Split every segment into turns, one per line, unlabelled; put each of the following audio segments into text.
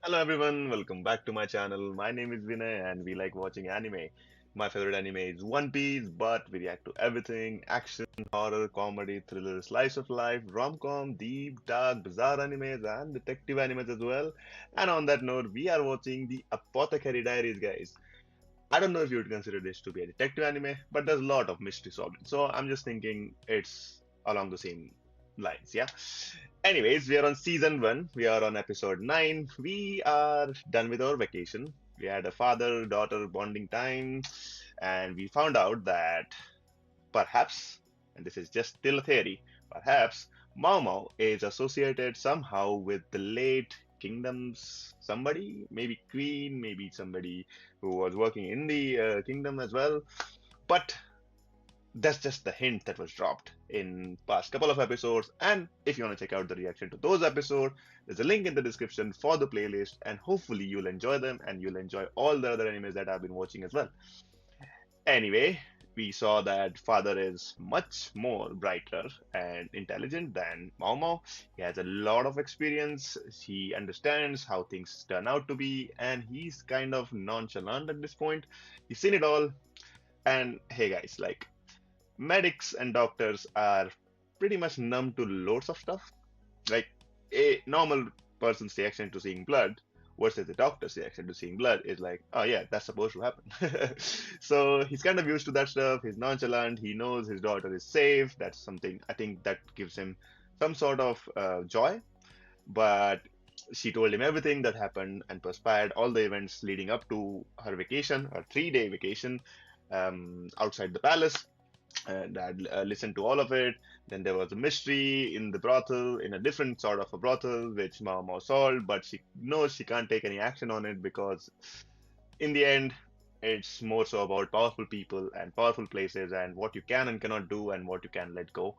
Hello everyone, welcome back to my channel. My name is Vinay and we like watching anime. My favorite anime is One Piece, but we react to everything: action, horror, comedy, thriller, slice of life, rom-com, deep, dark, bizarre animes and detective animes as well. And on that note, we are watching the Apothecary Diaries, guys. I don't know if you would consider this to be a detective anime, but there's a lot of mystery solving. So I'm just thinking it's along the same lines, yeah? Anyways, we are on season 1. We are on episode 9. We are done with our vacation. We had a father-daughter bonding time, and we found out that perhaps, and this is just still a theory, perhaps Maomao is associated somehow with the late kingdom's somebody, maybe queen, maybe somebody who was working in the kingdom as well. But that's just the hint that was dropped in past couple of episodes. And if you want to check out the reaction to those episodes, there's a link in the description for the playlist, and hopefully you'll enjoy them and you'll enjoy all the other animes that I've been watching as well. Anyway, we saw that father is much more brighter and intelligent than Maomao. He has a lot of experience. He understands how things turn out to be, and he's kind of nonchalant at this point. He's seen it all. And hey, guys, like medics and doctors are pretty much numb to loads of stuff. Like a normal person's reaction to seeing blood versus the doctor's reaction to seeing blood is like, oh yeah, that's supposed to happen. So he's kind of used to that stuff. He's nonchalant. He knows his daughter is safe. That's something I think that gives him some sort of joy. But she told him everything that happened and perspired, all the events leading up to her vacation, her 3-day vacation outside the palace, and I'd listened to all of it. Then there was a mystery in the brothel, in a different sort of a brothel, which Mao solved, but she knows she can't take any action on it because, in the end, it's more so about powerful people and powerful places and what you can and cannot do and what you can let go.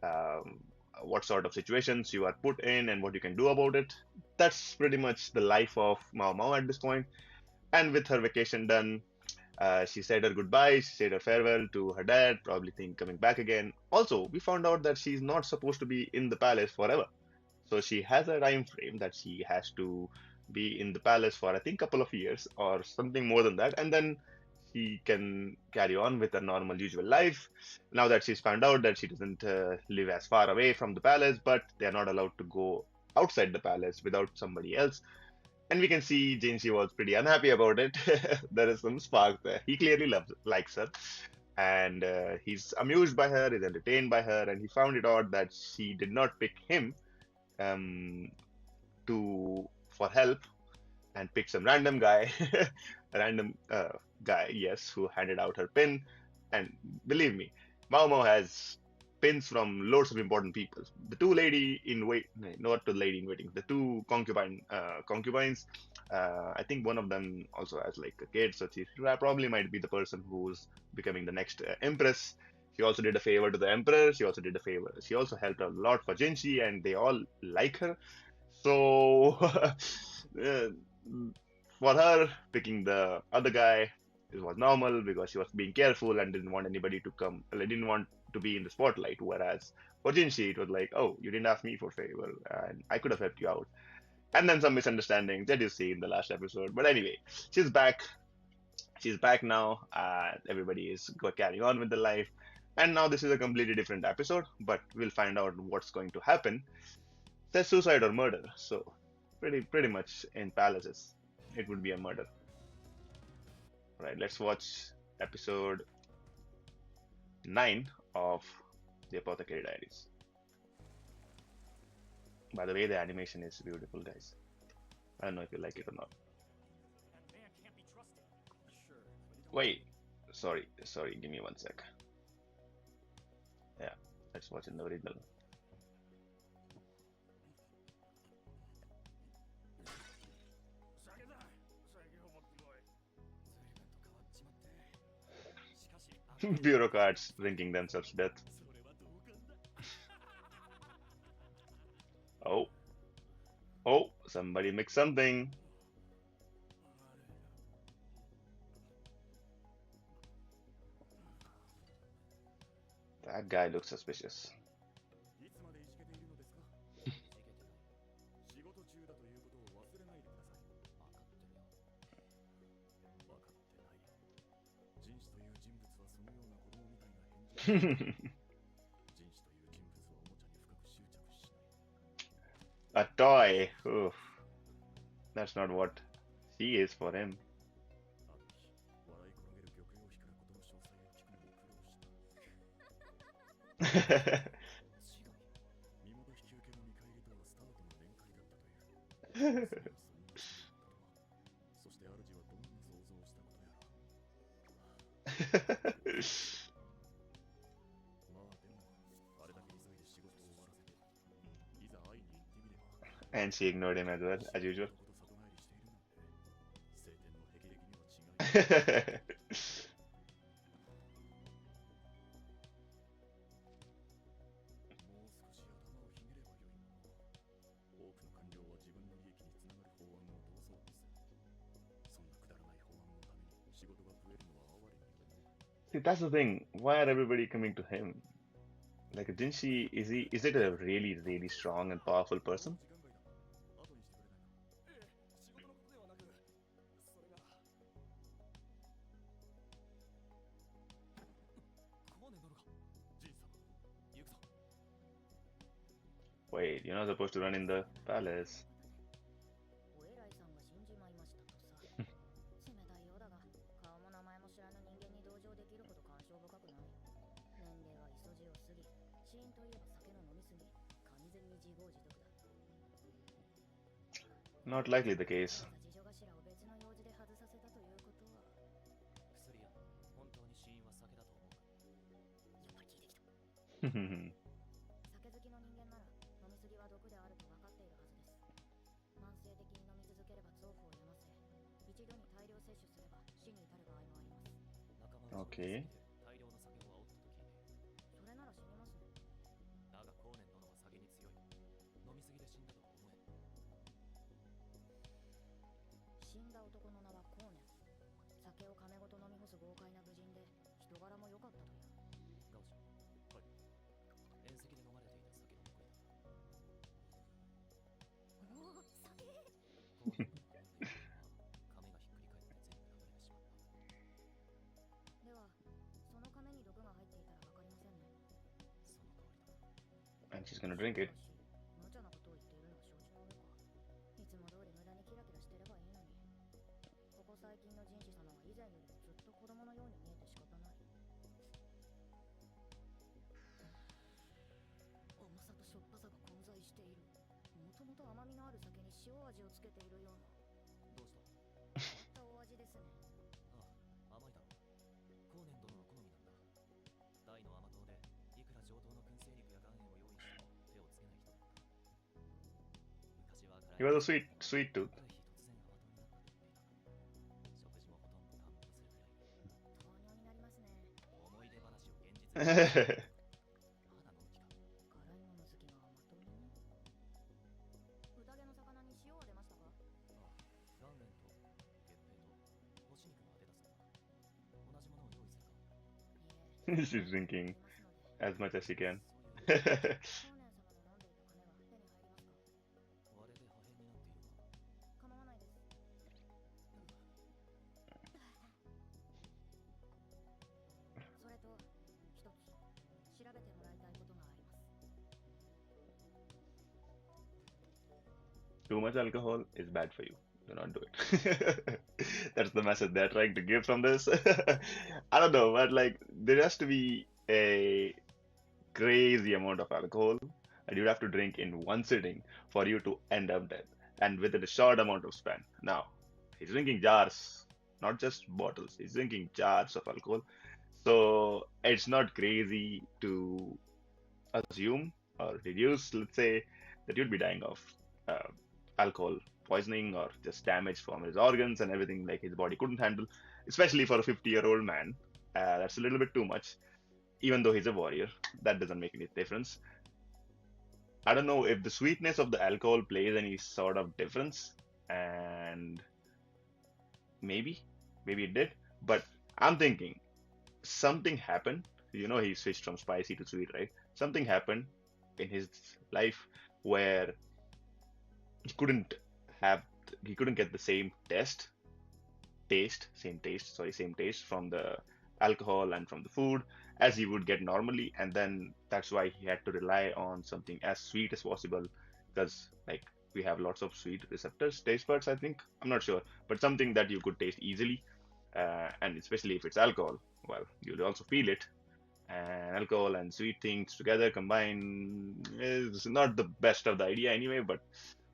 Um, what sort of situations you are put in and what you can do about it. That's pretty much the life of Mao at this point. And with her vacation done, she said her goodbyes, she said her farewell to her dad, probably think coming back again. Also, we found out that she's not supposed to be in the palace forever. So she has a time frame that she has to be in the palace for I think couple of years or something more than that, and then she can carry on with her normal usual life. Now that she's found out that she doesn't live as far away from the palace, but they are not allowed to go outside the palace without somebody else, and we can see Jinshi was pretty unhappy about it. There is some spark there. He clearly likes her, and he's amused by her, is entertained by her, and he found it odd that she did not pick him um, to for help and pick some random guy, a random guy, yes, who handed out her pin. And believe me, Mao has pins from loads of important people. The two lady in wait, no, not the lady in waiting, the two concubines. I think one of them also has like a kid, so she probably might be the person who's becoming the next empress. She also did a favor to the emperor. She also did a favor. She also helped a lot for Jinshi, and they all like her. So uh, for her, picking the other guy, it was normal because she was being careful and didn't want anybody to come, like, didn't want to be in the spotlight. Whereas for Jinshi, it was like, oh, you didn't ask me for favor, and I could have helped you out. And then some misunderstandings that you see in the last episode. But anyway, she's back. She's back now. Everybody is carrying on with the life. And now this is a completely different episode, but we'll find out what's going to happen. There's suicide or murder, so pretty much in palaces, it would be a murder. Right, let's watch episode 9 of the Apothecary Diaries. By the way, the animation is beautiful, guys. I don't know if you like it or not. Wait, sorry, give me one sec. Yeah, let's watch in the original. Bureaucrats drinking themselves to death. Oh, oh, somebody mixed something. That guy looks suspicious. A toy. Oof, that's not what she is for him. And she ignored him as well, as usual. See, that's the thing. Why are everybody coming to him? Like Jinshi, is it a really, really strong and powerful person? Wait, you're not supposed to run in the palace. Not likely the case. Okay. And she's gonna drink it. He was a sweet tooth. She's drinking as much as she can. Too much alcohol is bad for you. Do not do it. That's the message they're trying to give from this. I don't know, but like there has to be a crazy amount of alcohol and you'd have to drink in one sitting for you to end up dead and within a short amount of span. Now, he's drinking jars, not just bottles, he's drinking jars of alcohol. So it's not crazy to assume or deduce, let's say, that you'd be dying of uh, alcohol poisoning or just damage from his organs and everything like his body couldn't handle, especially for a 50-year-old man. That's a little bit too much, even though he's a warrior. That doesn't make any difference. I don't know if the sweetness of the alcohol plays any sort of difference, and maybe, maybe it did. But I'm thinking something happened. He switched from spicy to sweet, right? Something happened in his life where he couldn't have, he couldn't get the same taste from the alcohol and from the food, as he would get normally, and then that's why he had to rely on something as sweet as possible, because like we have lots of sweet receptors, taste buds, I think. I'm not sure, but something that you could taste easily, and especially if it's alcohol, well, you'll also feel it. And alcohol and sweet things together combined is not the best of the idea anyway, but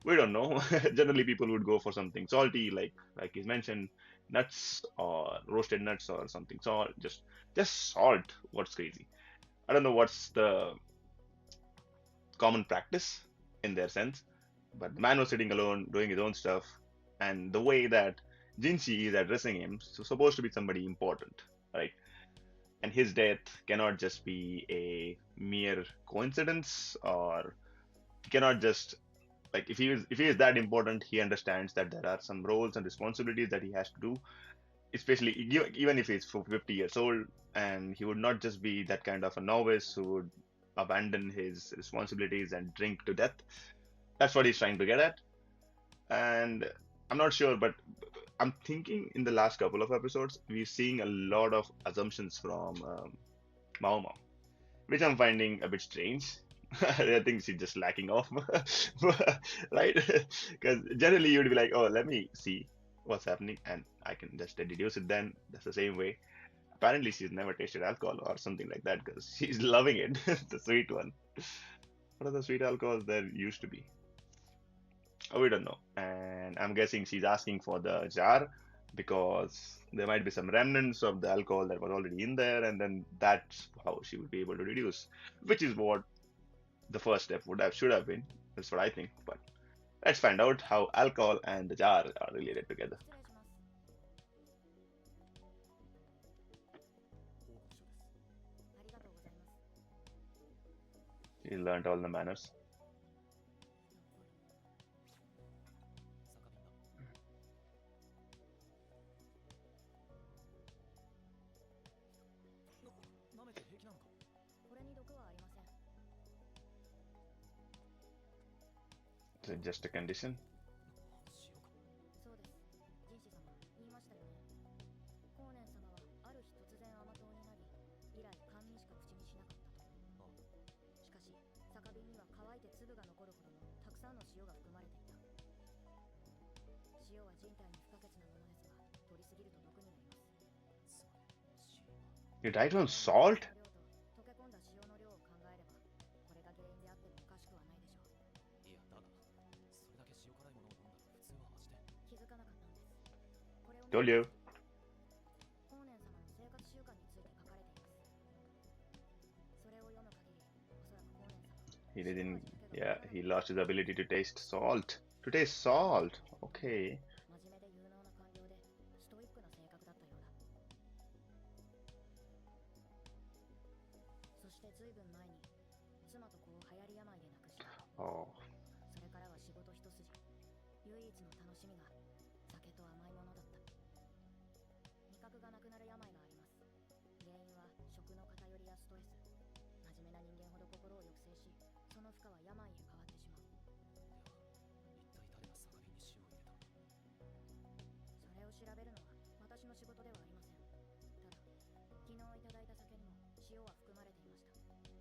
we don't know. Generally, people would go for something salty, like he's mentioned, nuts or roasted nuts or something salt. Just salt. What's crazy? I don't know what's the common practice in their sense, but the man was sitting alone doing his own stuff, and the way that Jinshi is addressing him, so supposed to be somebody important, right? And his death cannot just be a mere coincidence, or he cannot just like if he is that important, he understands that there are some roles and responsibilities that he has to do, especially even if he's 50 years old, and he would not just be that kind of a novice who would abandon his responsibilities and drink to death. That's what he's trying to get at. And I'm not sure, but I'm thinking in the last couple of episodes we're seeing a lot of assumptions from Maomao, which I'm finding a bit strange. I think she's just lacking off, right? Because generally you'd be like, oh, let me see what's happening, and I can just deduce it. Then that's the same way. Apparently, she's never tasted alcohol or something like that because she's loving it, the sweet one. What are the sweet alcohols there used to be? Oh, we don't know. And I'm guessing she's asking for the jar because there might be some remnants of the alcohol that was already in there, and then that's how she would be able to reduce, which is what the first step should have been. That's what I think. But let's find out how alcohol and the jar are related together. He learned all the manners. Is it just a condition? You died from salt? Told you. He didn't, yeah, he lost his ability to taste salt. To taste salt. Okay. Oh.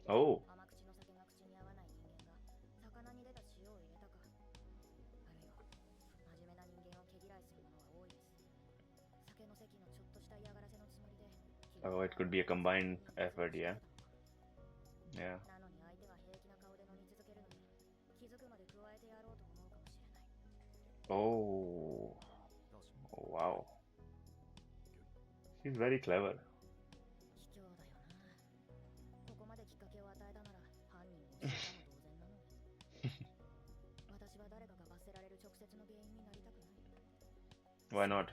Oh. Oh, it could be a combined effort, yeah. Yeah. Oh. Oh, wow. She's very clever. Why not?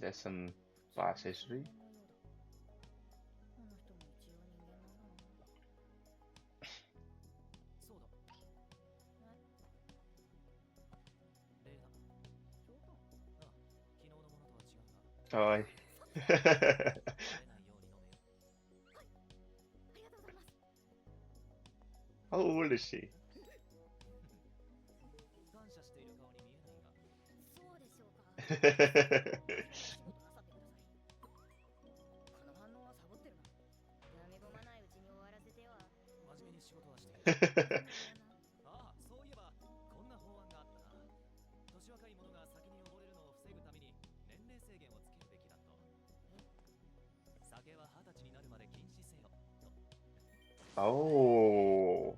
There's some past history. Oh, How old is she? おー。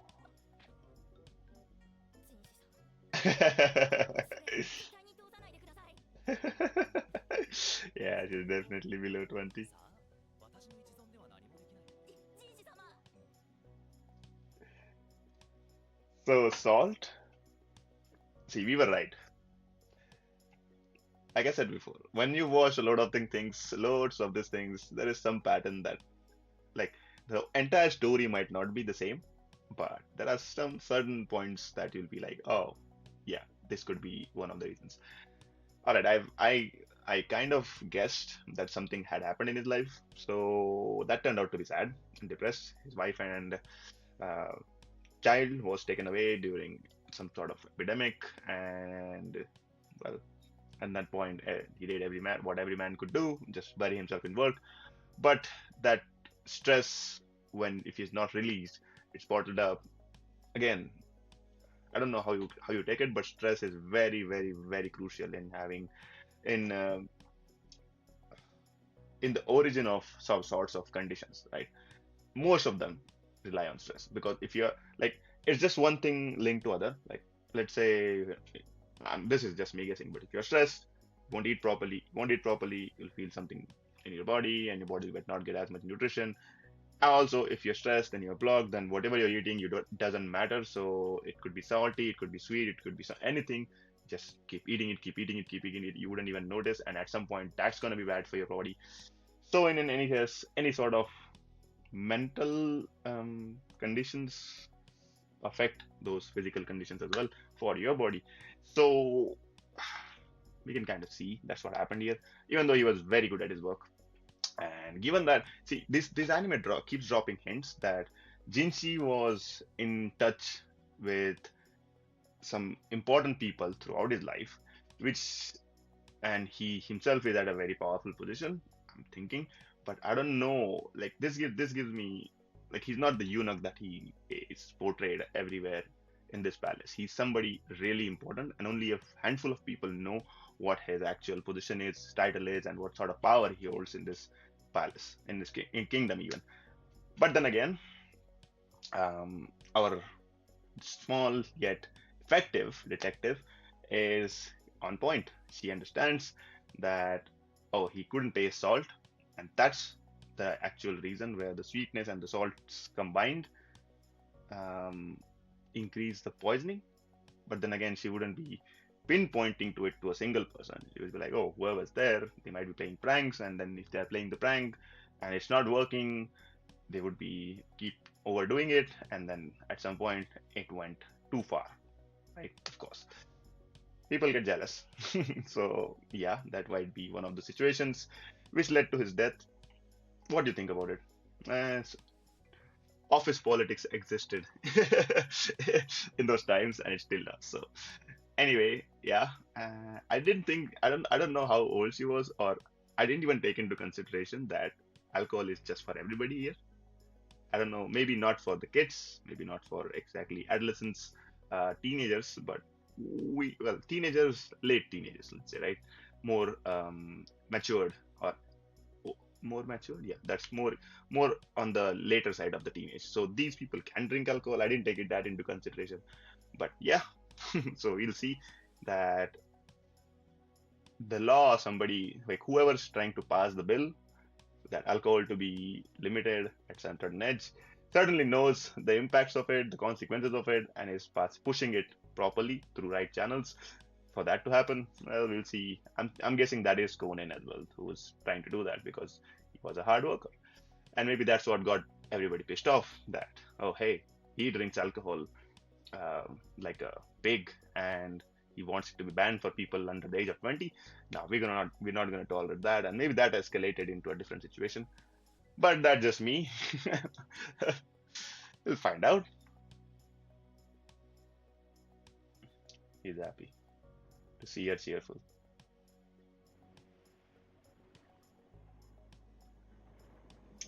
Yeah, she's definitely below 20. So, salt? See, we were right. Like I said before, when you watch a lot of things, loads of these things, there is some pattern that, like, the entire story might not be the same, but there are some certain points that you'll be like, oh, yeah, this could be one of the reasons. All right, I kind of guessed that something had happened in his life, so that turned out to be sad and depressed. His wife and uh, child was taken away during some sort of epidemic, and well, at that point, he did what every man could do, just bury himself in work. But that stress, when if he's not released, it's bottled up. Again, I don't know how you take it, but stress is very, very, very crucial in having in in the origin of some sorts of conditions, right? Most of them rely on stress because if you're like, it's just one thing linked to other. Like, let's say, this is just me guessing, but if you're stressed, won't eat properly, you'll feel something in your body, and your body will not get as much nutrition. Also, if you're stressed and you're blocked, then whatever you're eating, you don't doesn't matter. So it could be salty, it could be sweet, it could be anything. Just keep eating it, keep eating it, keep eating it. You wouldn't even notice, and at some point, that's gonna be bad for your body. So, in any case, any sort of mental conditions affect those physical conditions as well for your body. So we can kind of see that's what happened here, even though he was very good at his work. And given that, see, this anime keeps dropping hints that Jinshi was in touch with some important people throughout his life, which and he himself is at a very powerful position. I'm thinking, but I don't know. Like this gives me like he's not the eunuch that he is portrayed everywhere in this palace. He's somebody really important, and only a handful of people know what his actual position is, title is, and what sort of power he holds in this palace, in this kingdom even. But then again, our small yet effective detective is on point. She understands that, oh, he couldn't taste salt, and that's the actual reason where the sweetness and the salts combined um, increase the poisoning. But then again, she wouldn't be pinpointing to it to a single person. She would be like, oh, whoever's there, they might be playing pranks, and then if they're playing the prank and it's not working, they would be keep overdoing it, and then at some point it went too far, right? Of course, people get jealous. So yeah, that might be one of the situations which led to his death. What do you think about it? Office politics existed in those times, and it still does. So anyway, yeah, I don't know how old she was, or I didn't even take into consideration that alcohol is just for everybody here. I don't know, maybe not for the kids, maybe not for exactly adolescents, teenagers, but teenagers, late teenagers, let's say, right? More matured, or more matured, yeah, that's more on the later side of the teenage. So these people can drink alcohol. I didn't take that into consideration, but yeah. So we'll see that the law, somebody like whoever's trying to pass the bill, that alcohol to be limited at certain edge, certainly knows the impacts of it, the consequences of it, and is pushing it properly through right channels. For that to happen, well, we'll see. I'm guessing that is Conan as well, who was trying to do that because he was a hard worker. And maybe that's what got everybody pissed off that, oh, hey, he drinks alcohol like a pig, and he wants it to be banned for people under the age of 20. Now we're not going to tolerate that, and maybe that escalated into a different situation. But that's just me. We'll find out. He's happy to see her cheerful.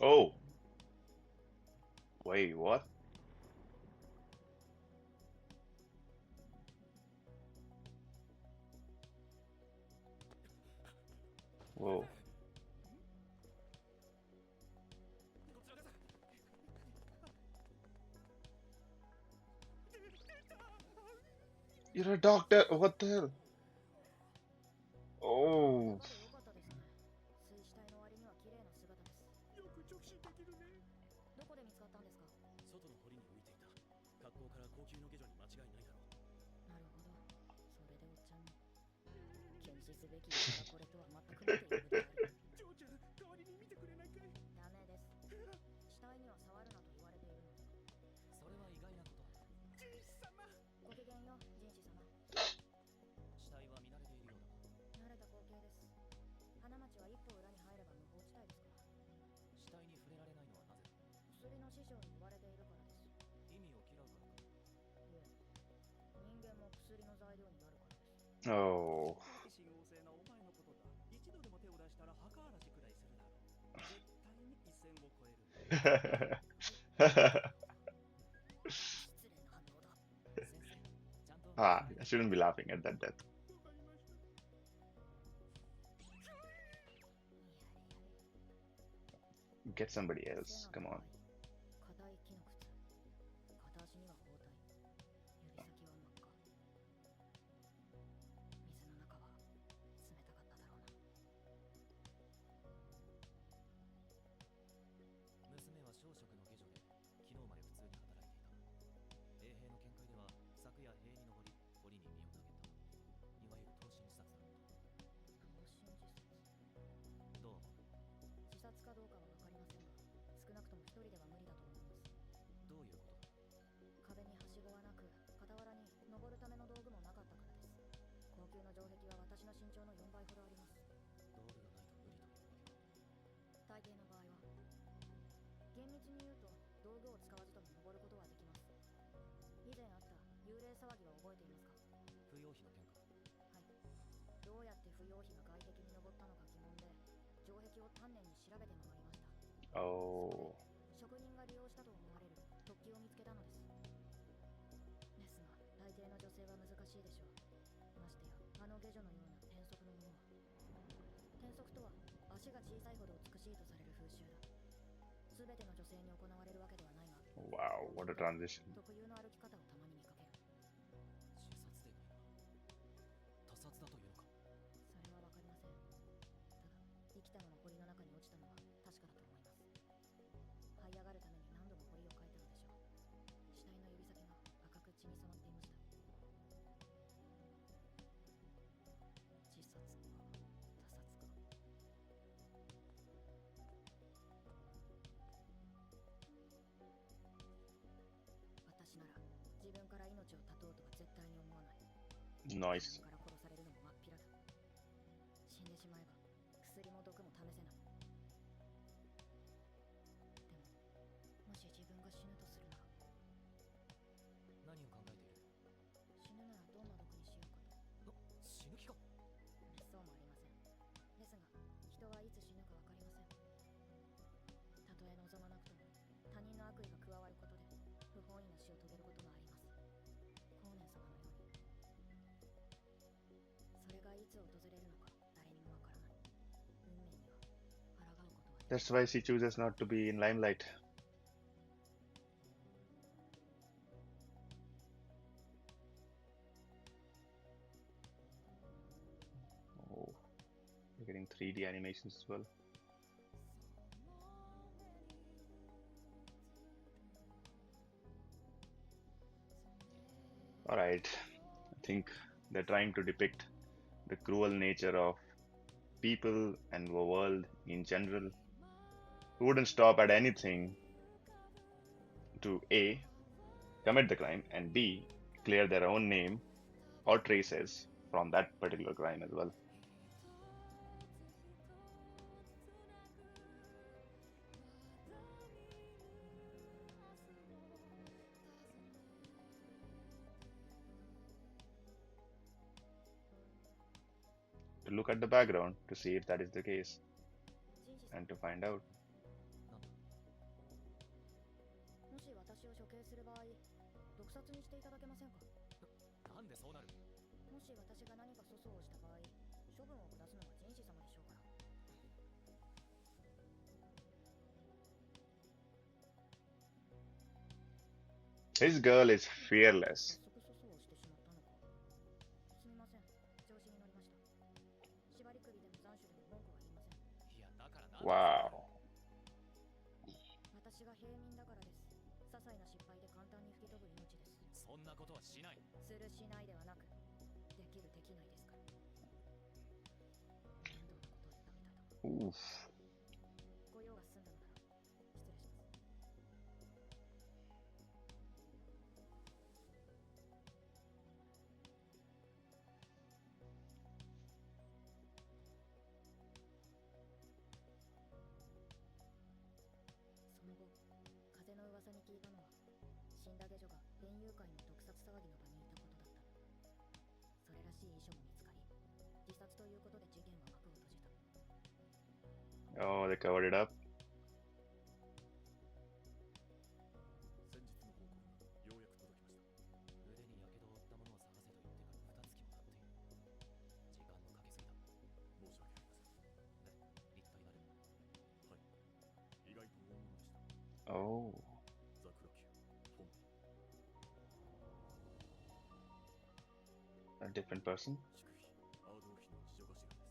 Oh, wait, what? Whoa. You're a doctor. What the hell? Oh,
まで良かったですね。水死体の割には綺麗な姿です。よく直視できるね。どこで見つかったんですか？外の堀に浮いていた。格好から高級の下女に間違いないだろう。なるほど。それでおっちゃんに検視すべき医者がこれとは全く見ているである。ジョーちゃん、代わりに見てくれないかい？ダメです。死体には触るなと言われているので。それは意外なことだ。ジンシ様。ごきげんよう、ジンシ様。死体は見慣れているようだ。慣れた光景です。花町は一歩裏に入れば無法地帯ですから。死体に触れられないのはなぜだ？薬の師匠に言われているからです。意味を嫌うからか？いえ、人間も薬の材料になるからです。
oh.
親王性なお前のことだ。一度でも手を出したら墓荒らしくらいするだろう。絶対に一線を越える。失礼な反応だ。先生、ちゃんと。
Ah, I shouldn't be laughing at that death. Get somebody else. Come on.
硬い木の靴。片足には包帯。指先は真っ赤。水の中は冷たかっただろうな。娘は小食の下女で、昨日まで普通に働いていた。衛兵の見解では、昨夜塀に登り、堀に身を投げた。いわゆる投身自殺だろうと。投身自殺？どう思う？自殺かどうかは分かりませんが、少なくとも一人では無理だと思います。どういうことだ？壁にはしごはなく、傍らに登るための道具もなかったからです。高級の城壁は私の身長の4倍ほどあります。道具がないと無理というわけか。大抵の場合は。厳密に言うと、道具を使わずとも登ることはできます。以前あった幽霊騒ぎは覚えていますか？不要費の件か。はい。どうやって不要費が外壁に登ったのか疑問で、城壁を丹念に調べて回りました。
Oh.
職人が利用したと思われる突起を見つけたのです。ですが、大抵の女性は難しいでしょう。ましてや、あの下女のような転足のものは。転足とは、足が小さいほど美しいとされる風習だ。すべての女性に行われるわけではないが、
Wow, what a transition.
特有の歩き方をたまに見かける。自殺でないな。他殺だというのか？それはわかりません。ただ、生きたまま堀の中に落ちたのは確かだと思います。這い上がるために何度も堀を変えたのでしょう。死体の指先が赤く血に染まっていました。自殺か、他殺か。私なら自分から命を絶とうとは絶対に思わない。
Nice.
自分から殺されるのも真っ平だ。死んでしまえば薬も毒も試せない。でも、もし自分が死ぬとするなら。何を考えている？死ぬならどんな毒にしようかと。死ぬ気か？そうもありません。ですが、人はいつ死ぬかわかりません。たとえ望まなくとも、他人の悪意が加わることで不本意な死を遂げることがあります。光年様のように。それがいつ訪れるのか誰にもわからない。運命には抗うことはできない。
That's why she chooses not to be in limelight. Oh, we're getting 3D animations as well. Alright, I think they're trying to depict the cruel nature of people and the world in general, who wouldn't stop at anything to A, commit the crime, and B, clear their own name or traces from that particular crime as well. to look at the background to see if that is the case
ジンシさん、
and to find out.
なんだ。もし私を処刑する場合、毒殺にしていただけませんか。なんでそうなる。もし私が何か粗相をした場合、処分を下すのはジンシ様でしょうから。
His girl is fearless.
早速粗相をしてしまったのか。すみません、調子に乗りました。縛り首でも斬首でも文句は言いません。いや、だからなんで。
Wow.
私が平民だからです。些細な失敗で簡単に吹き飛ぶ命です。そんなことはしない。するしないではなく、できるできないですから。面倒なことを言ったみたいだ。
Oof.
ご用が済んだのなら失礼します。その後、風の噂に聞いたのは、死んだ下女が園遊会の毒殺騒ぎの場にいたことだった。それらしい遺書も見つかり、自殺ということで事件は幕を閉じた。
Oh, they covered it up.
先日の報告がようやく届きました。腕に火傷を負ったものを探せと言ってから2月も経っている。時間のかけすぎだ。申し訳ありません。で、一体誰。はい、意外と大物でした。
Oh.
ザクロキュー、本。
A different person?
祝費、アードー妃の次女頭です。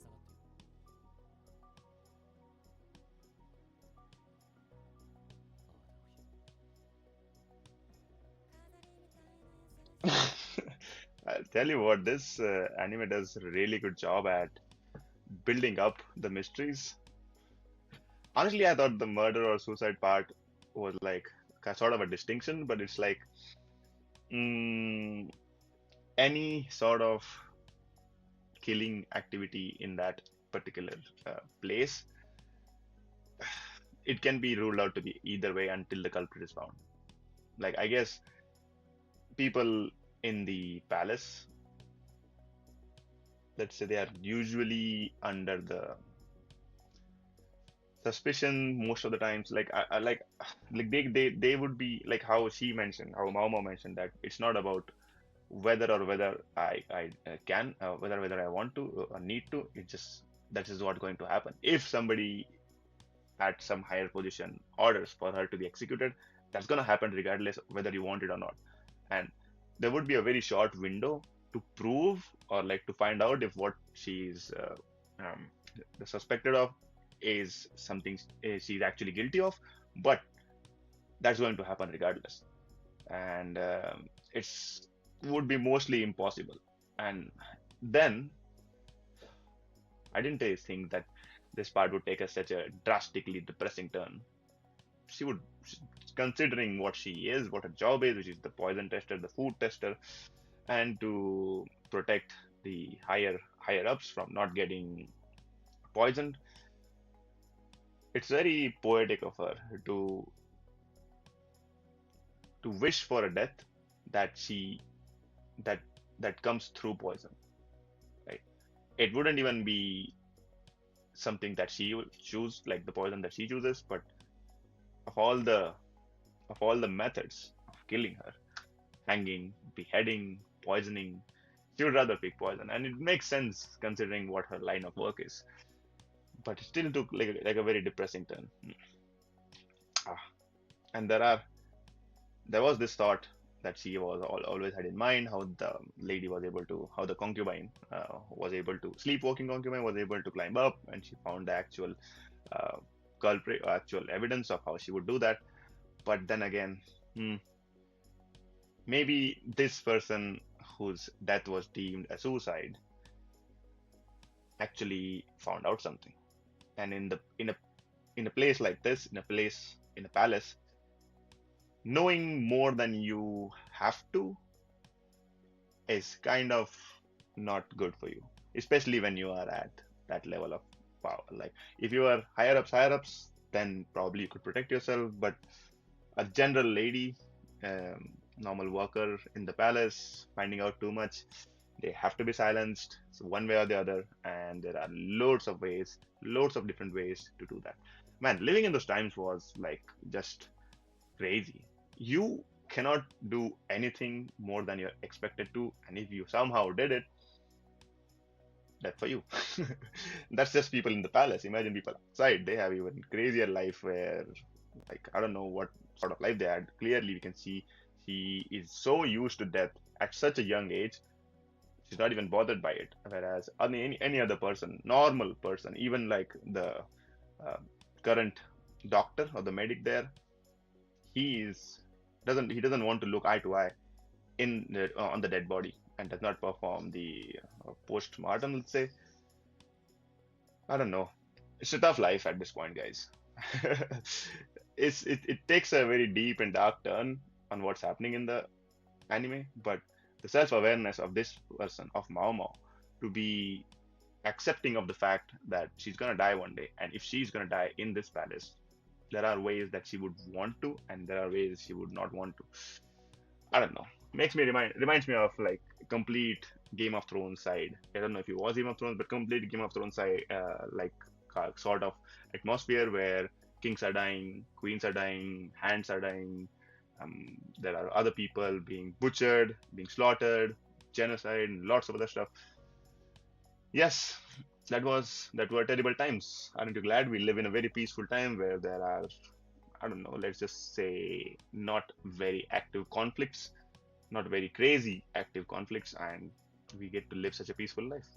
さあ、下がってよ。
I'll tell you what, this anime does a really good job at building up the mysteries. Honestly, I thought the murder or suicide part was like sort of a distinction, but it's like any sort of killing activity in that particular place, it can be ruled out to be either way until the culprit is found. Like, I guess people in the palace, let's say, they are usually under the suspicion most of the times. Like, like they would be like how she mentioned, how Maomao mentioned, that it's not about whether I can, whether I want to or need to. It just, that is what's going to happen. If somebody at some higher position orders for her to be executed, that's going to happen regardless of whether you want it or not. And there would be a very short window to prove or like to find out if what she's um, suspected of is something she's actually guilty of, but that's going to happen regardless. And it's would be mostly impossible. And then I didn't think that this part would take such a drastically depressing turn. She would, considering what she is, what her job is, which is the poison tester, the food tester, and to protect the higher ups from not getting poisoned. It's very poetic of her to wish for a death that that comes through poison. Right? It wouldn't even be something that she would choose, like the poison that she chooses, but of all the methods of killing her, hanging, beheading, poisoning, she would rather pick poison, and it makes sense considering what her line of work is. But it still took like a very depressing turn. And there was this thought that she was always had in mind, how the lady was able to, how the concubine was able to, sleepwalking concubine was able to climb up, and she found the actual culprit, actual evidence of how she would do that. But then again, maybe this person whose death was deemed a suicide actually found out something, and in a place like this, in a palace, knowing more than you have to is kind of not good for you, especially when you are at that level of power. Like, if you are higher ups, then probably you could protect yourself. But a general lady, normal worker in the palace finding out too much, they have to be silenced, so one way or the other, and there are loads of ways, loads of different ways to do that. Man, living in those times was like just crazy. You cannot do anything more than you're expected to, and if you somehow did it, that's for you. That's just people in the palace. Imagine people outside. They have even crazier life where, like, I don't know what sort of life they had. Clearly, we can see she is so used to death at such a young age. She's not even bothered by it. Whereas any other person, normal person, even like the uh, current doctor or the medic there, he is doesn't want to look eye to eye on the dead body and does not perform the post mortem. Let's say, I don't know. It's a tough life at this point, guys. It takes a very deep and dark turn on what's happening in the anime, but the self-awareness of this person, of Maomao, to be accepting of the fact that she's gonna die one day, and if she's gonna die in this palace, there are ways that she would want to, and there are ways she would not want to. I don't know. Reminds me of like complete Game of Thrones side. I don't know if you watch Game of Thrones, but complete Game of Thrones side, like sort of atmosphere where kings are dying, queens are dying, hands are dying. There are other people being butchered, being slaughtered, genocide, and lots of other stuff. Yes, that were terrible times. Aren't you glad we live in a very peaceful time where there are, I don't know, let's just say not very active conflicts, not very crazy active conflicts, and we get to live such a peaceful life.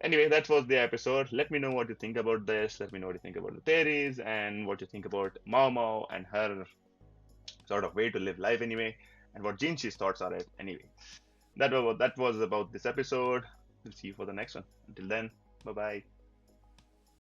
Anyway, that was the episode. Let me know what you think about this. Let me know what you think about the theories and what you think about Mao Mao and her sort of way to live life anyway, and what Jinshi's thoughts are anyway. That was about this episode. We'll see you for the next one. Until then, bye bye.